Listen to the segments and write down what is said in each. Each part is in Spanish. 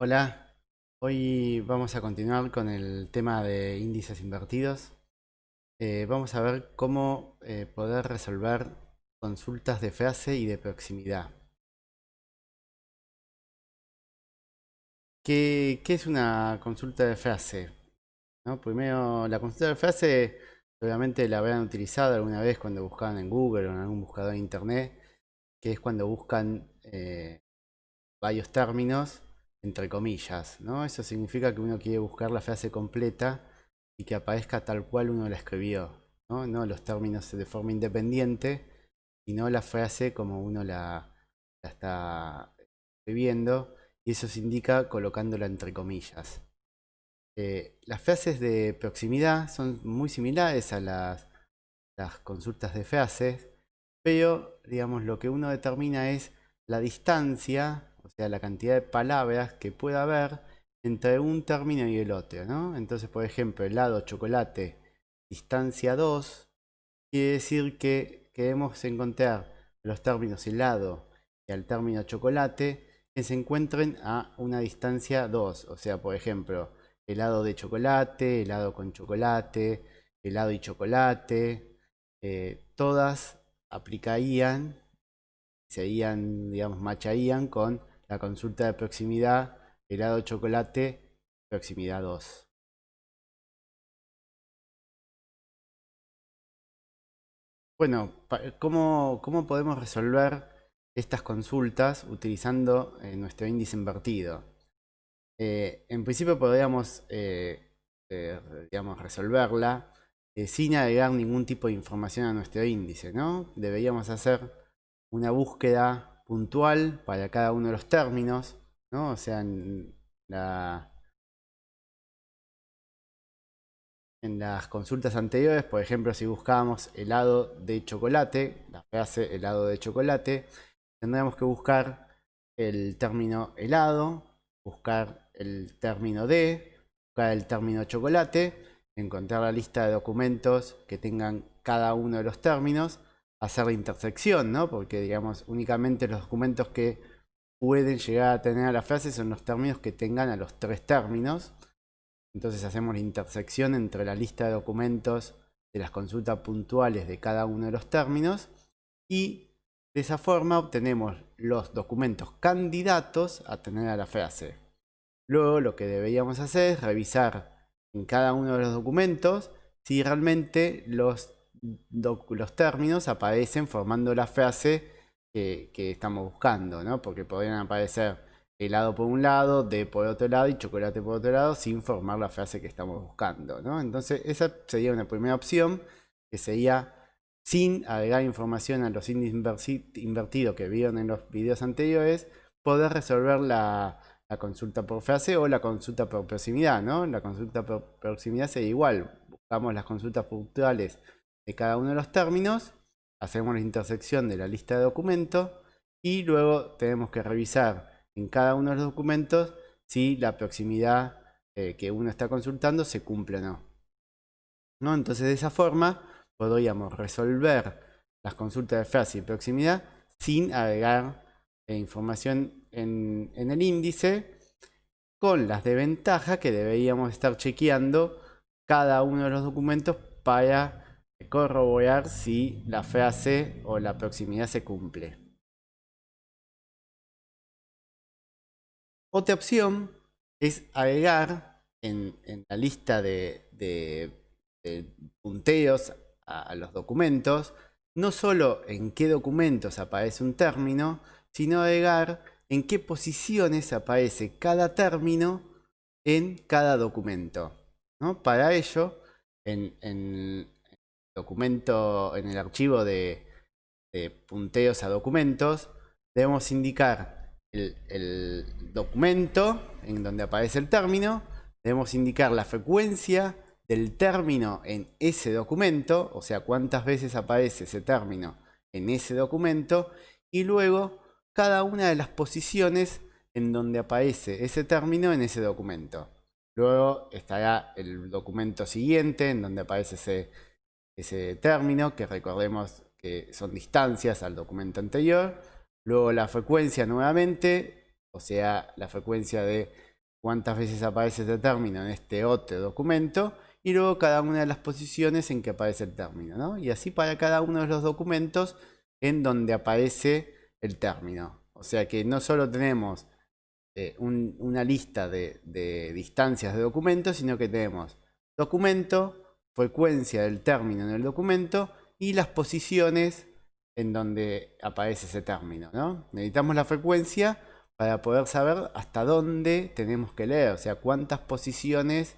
Hola, hoy vamos a continuar con el tema de índices invertidos. Vamos a ver cómo poder resolver consultas de fase y de proximidad. ¿Qué es una consulta de fase? ¿No? Primero, la consulta de fase obviamente la habrán utilizado alguna vez cuando buscaban en Google o en algún buscador de internet, que es cuando buscan varios términos entre comillas, ¿no? Eso significa que uno quiere buscar la frase completa y que aparezca tal cual uno la escribió, ¿no? No los términos de forma independiente, sino la frase como uno la está escribiendo, y eso se indica colocándola entre comillas. Las frases de proximidad son muy similares a las consultas de frases, pero digamos lo que uno determina es la distancia, o sea, la cantidad de palabras que pueda haber entre un término y el otro, ¿no? Entonces, por ejemplo, helado, chocolate, distancia 2 quiere decir que queremos encontrar los términos helado y al término chocolate que se encuentren a una distancia 2. O sea, por ejemplo, helado de chocolate, helado con chocolate, helado y chocolate. Todas aplicarían, serían, digamos, macharían con la consulta de proximidad helado chocolate proximidad 2. Bueno, ¿cómo podemos resolver estas consultas utilizando nuestro índice invertido? En principio podríamos digamos, resolverla sin agregar ningún tipo de información a nuestro índice, ¿no? Deberíamos hacer una búsqueda puntual para cada uno de los términos, ¿no? O sea, la, en las consultas anteriores, por ejemplo, si buscábamos helado de chocolate, la frase helado de chocolate, tendríamos que buscar el término helado, buscar el término de, buscar el término chocolate, encontrar la lista de documentos que tengan cada uno de los términos, hacer la intersección, ¿no? Porque, digamos, únicamente los documentos que pueden llegar a tener a la frase son los términos que tengan a los tres términos. Entonces hacemos la intersección entre la lista de documentos de las consultas puntuales de cada uno de los términos y de esa forma obtenemos los documentos candidatos a tener a la frase. Luego lo que deberíamos hacer es revisar en cada uno de los documentos si realmente los términos aparecen formando la frase que estamos buscando, ¿no? Porque podrían aparecer helado por un lado, de por otro lado y chocolate por otro lado sin formar la frase que estamos buscando, ¿no? Entonces esa sería una primera opción, que sería sin agregar información a los índices invertidos que vieron en los videos anteriores, poder resolver la consulta por frase o la consulta por proximidad, ¿no? La consulta por proximidad sería igual. Buscamos las consultas puntuales de cada uno de los términos, hacemos la intersección de la lista de documentos y luego tenemos que revisar en cada uno de los documentos si la proximidad que uno está consultando se cumple o no. ¿No? Entonces de esa forma podríamos resolver las consultas de frase y proximidad sin agregar información en el índice, con las desventajas que deberíamos estar chequeando cada uno de los documentos para corroborar si la frase o la proximidad se cumple. Otra opción es agregar en la lista de punteos a los documentos, no solo en qué documentos aparece un término, sino agregar en qué posiciones aparece cada término en cada documento, ¿no? Para ello, en documento, en el archivo de punteos a documentos, debemos indicar el documento en donde aparece el término, debemos indicar la frecuencia del término en ese documento, o sea, cuántas veces aparece ese término en ese documento, y luego cada una de las posiciones en donde aparece ese término en ese documento. Luego estará el documento siguiente en donde aparece ese término, que recordemos que son distancias al documento anterior. Luego la frecuencia nuevamente, o sea, la frecuencia de cuántas veces aparece este término en este otro documento y luego cada una de las posiciones en que aparece el término, ¿no? Y así para cada uno de los documentos en donde aparece el término. O sea que no solo tenemos una lista de distancias de documentos, sino que tenemos documento, frecuencia del término en el documento y las posiciones en donde aparece ese término, ¿no? Necesitamos la frecuencia para poder saber hasta dónde tenemos que leer, o sea, cuántas posiciones,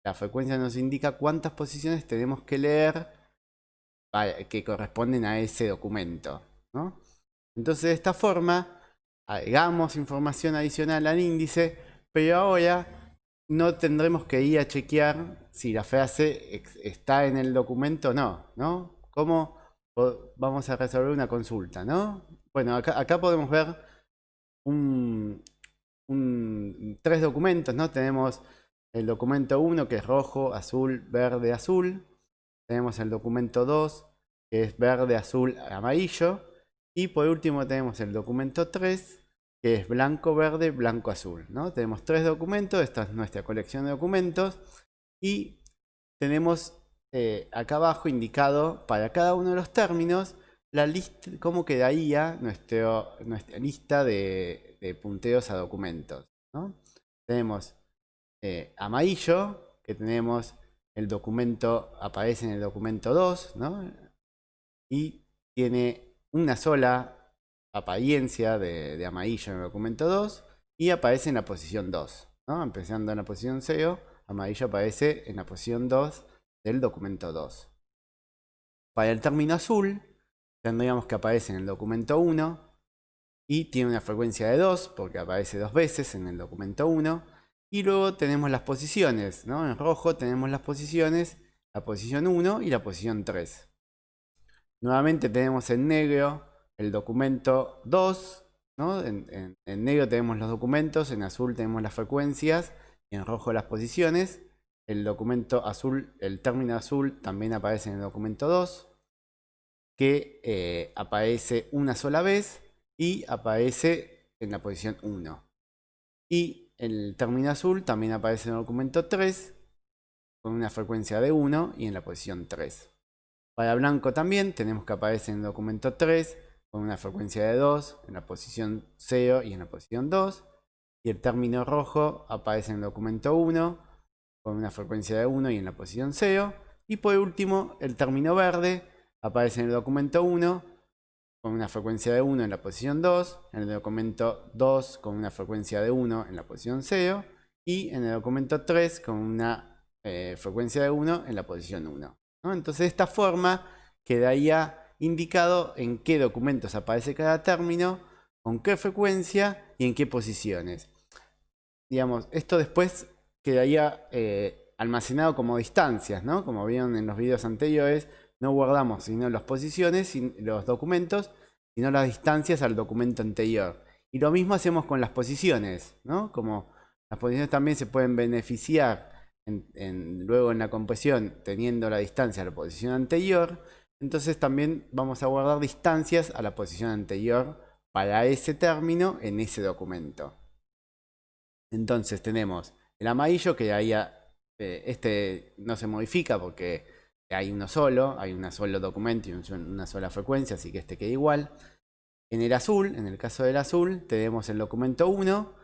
la frecuencia nos indica cuántas posiciones tenemos que leer que corresponden a ese documento, ¿no? Entonces, de esta forma, agregamos información adicional al índice, pero ahora no tendremos que ir a chequear si la frase está en el documento o no, ¿no? ¿Cómo vamos a resolver una consulta, ¿no? Bueno, acá podemos ver tres documentos, ¿no? Tenemos el documento 1, que es rojo, azul, verde, azul. Tenemos el documento 2, que es verde, azul, amarillo. Y por último tenemos el documento 3, que es blanco, verde, blanco, azul, ¿no? Tenemos tres documentos, esta es nuestra colección de documentos. Y tenemos acá abajo indicado para cada uno de los términos la lista, cómo quedaría nuestra lista de punteos a documentos, ¿no? Tenemos amarillo, que tenemos el documento, aparece en el documento 2, ¿no? Y tiene una sola apariencia de amarillo en el documento 2 y aparece en la posición 2, ¿no? Empezando en la posición 0, amarillo aparece en la posición 2 del documento 2. Para el término azul, tendríamos que aparece en el documento 1 y tiene una frecuencia de 2 porque aparece dos veces en el documento 1. Y luego tenemos las posiciones, ¿no? En rojo tenemos las posiciones, la posición 1 y la posición 3. Nuevamente tenemos en negro el documento 2, ¿no? En negro tenemos los documentos, en azul tenemos las frecuencias y en rojo las posiciones. El documento azul, el término azul también aparece en el documento 2, que aparece una sola vez y aparece en la posición 1. Y el término azul también aparece en el documento 3 con una frecuencia de 1 y en la posición 3. Para blanco también tenemos que aparece en el documento 3 con una frecuencia de 2 en la posición 0 y en la posición 2. Y el término rojo aparece en el documento 1 con una frecuencia de 1 y en la posición 0. Y por último, el término verde aparece en el documento 1 con una frecuencia de 1 en la posición 2, en el documento 2 con una frecuencia de 1 en la posición 0 y en el documento 3 con una frecuencia de 1 en la posición 1, ¿no? Entonces de esta forma quedaría indicado en qué documentos aparece cada término, con qué frecuencia y en qué posiciones. Digamos, esto después quedaría almacenado como distancias, ¿no? Como vieron en los videos anteriores, no guardamos sino las posiciones, los documentos, sino las distancias al documento anterior. Y lo mismo hacemos con las posiciones, ¿no? Como las posiciones también se pueden beneficiar luego en la compresión teniendo la distancia a la posición anterior, entonces también vamos a guardar distancias a la posición anterior para ese término en ese documento. Entonces tenemos el amarillo que ahí este no se modifica porque hay uno solo, hay un solo documento y una sola frecuencia, así que este queda igual. En el azul, en el caso del azul, tenemos el documento 1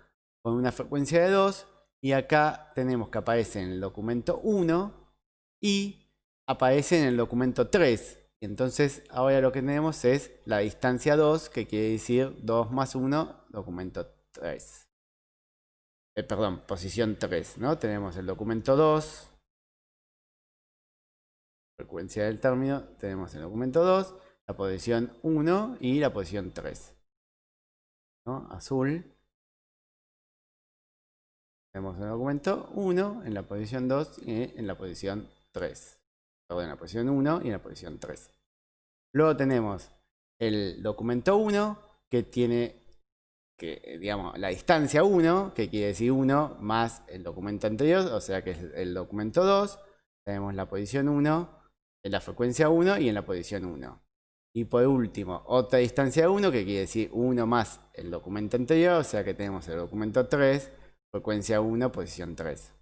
con una frecuencia de 2 y acá tenemos que aparece en el documento 1 y aparece en el documento 3. Entonces ahora lo que tenemos es la distancia 2, que quiere decir 2 más 1, documento 3. Perdón, posición 3, ¿no? Tenemos el documento 2, frecuencia del término, tenemos el documento 2, la posición 1 y la posición 3, ¿no? Azul, tenemos el documento 1 en la posición 2 y en la posición 3. Perdón, en la posición 1 y en la posición 3. Luego tenemos el documento 1 que tiene digamos, la distancia 1, que quiere decir 1 más el documento anterior, o sea que es el documento 2. Tenemos la posición 1, en la frecuencia 1 y en la posición 1. Y por último, otra distancia 1, que quiere decir 1 más el documento anterior, o sea que tenemos el documento 3 frecuencia 1, posición 3.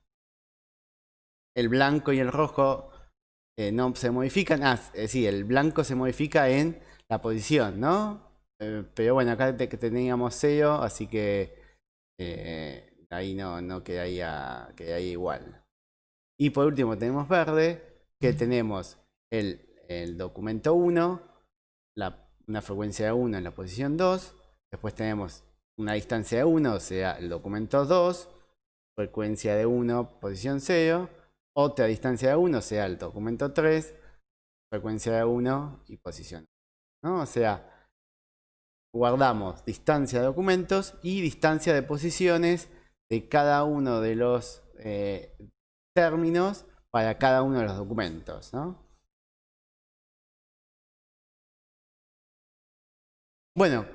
El blanco y el rojo no se modifican. Sí, el blanco se modifica en la posición, ¿no? Pero bueno, acá teníamos 0, así que ahí no quedaría igual. Y por último tenemos verde, que tenemos el documento 1, una frecuencia de 1 en la posición 2. Después tenemos una distancia de 1, o sea, el documento 2, frecuencia de 1, posición 0. Otra distancia de 1, o sea, el documento 3, frecuencia de 1 y posición, ¿no? O sea, guardamos distancia de documentos y distancia de posiciones de cada uno de los términos para cada uno de los documentos, ¿no? Bueno,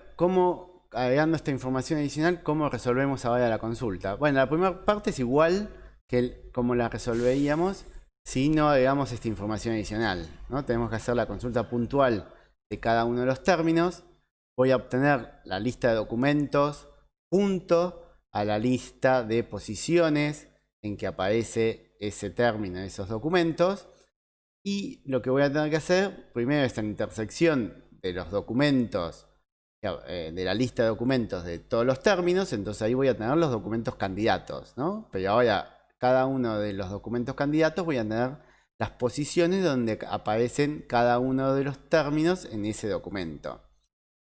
agregando esta información adicional, ¿cómo resolvemos ahora la consulta? Bueno, la primera parte es igual que como la resolveríamos si no agregamos esta información adicional, ¿no? Tenemos que hacer la consulta puntual de cada uno de los términos. Voy a obtener la lista de documentos junto a la lista de posiciones en que aparece ese término, esos documentos. Y lo que voy a tener que hacer, primero, es la intersección de los documentos, de la lista de documentos de todos los términos. Entonces ahí voy a tener los documentos candidatos, ¿no? Pero ahora, cada uno de los documentos candidatos voy a tener las posiciones donde aparecen cada uno de los términos en ese documento.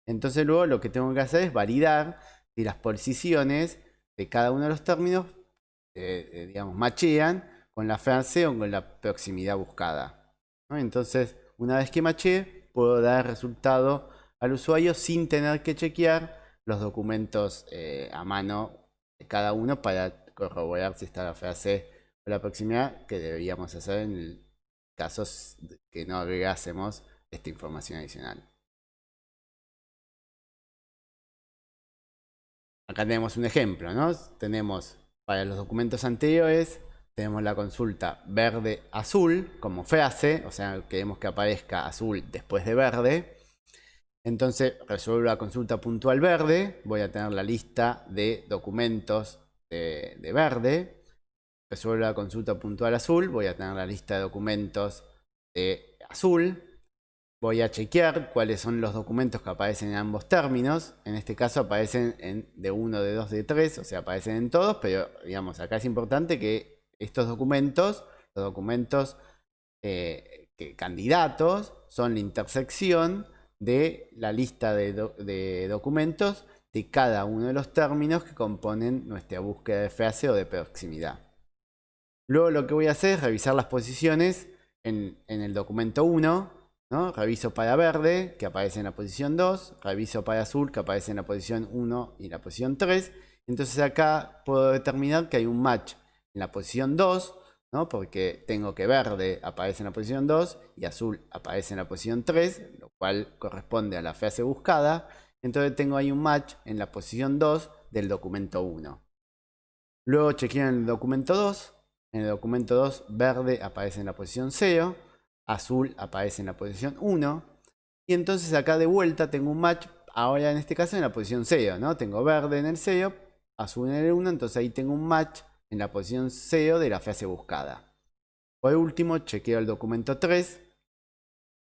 Entonces luego lo que tengo que hacer es validar si las posiciones de cada uno de los términos, digamos, machean con la frase o con la proximidad buscada, ¿no? Entonces, una vez que maché, puedo dar resultado al usuario sin tener que chequear los documentos a mano de cada uno para corroborar si está la frase o la proximidad, que deberíamos hacer en casos que no agregásemos esta información adicional. Acá tenemos un ejemplo, ¿no? Tenemos para los documentos anteriores, tenemos la consulta verde-azul como frase, o sea, queremos que aparezca azul después de verde. Entonces resuelvo la consulta puntual verde, voy a tener la lista de documentos de verde. Resuelvo la consulta puntual azul, voy a tener la lista de documentos de azul. Voy a chequear cuáles son los documentos que aparecen en ambos términos. En este caso aparecen de 1, de 2, de 3, o sea, aparecen en todos, pero digamos, acá es importante que estos documentos, los documentos candidatos, son la intersección de la lista de documentos de cada uno de los términos que componen nuestra búsqueda de frase o de proximidad. Luego lo que voy a hacer es revisar las posiciones en el documento 1, ¿no? Reviso para verde, que aparece en la posición 2, reviso para azul, que aparece en la posición 1 y la posición 3. Entonces acá puedo determinar que hay un match en la posición 2, ¿no? Porque tengo que verde aparece en la posición 2 y azul aparece en la posición 3, lo cual corresponde a la frase buscada. Entonces tengo ahí un match en la posición 2 del documento 1. Luego chequeo en el documento 2. En el documento 2, verde aparece en la posición 0, azul aparece en la posición 1. Y entonces acá de vuelta tengo un match, ahora en este caso en la posición 0, ¿no? Tengo verde en el 0, azul en el 1, entonces ahí tengo un match en la posición 0 de la frase buscada. Por último, chequeo el documento 3.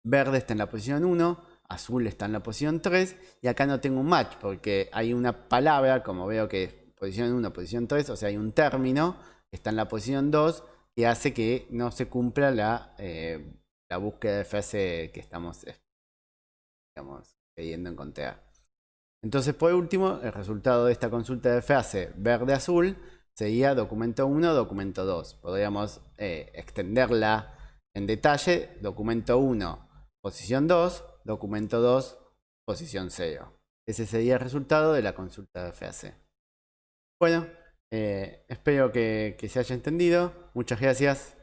Verde está en la posición 1, azul está en la posición 3, y acá no tengo un match porque hay una palabra, como veo que es posición 1, posición 3, o sea, hay un término que está en la posición 2 que hace que no se cumpla la búsqueda de frase que estamos queriendo encontrar. Entonces, por último, el resultado de esta consulta de frase verde-azul sería documento 1, documento 2. Podríamos extenderla en detalle. Documento 1, posición 2, documento 2, posición 0. Ese sería el resultado de la consulta de frase. Bueno, espero que se haya entendido. Muchas gracias.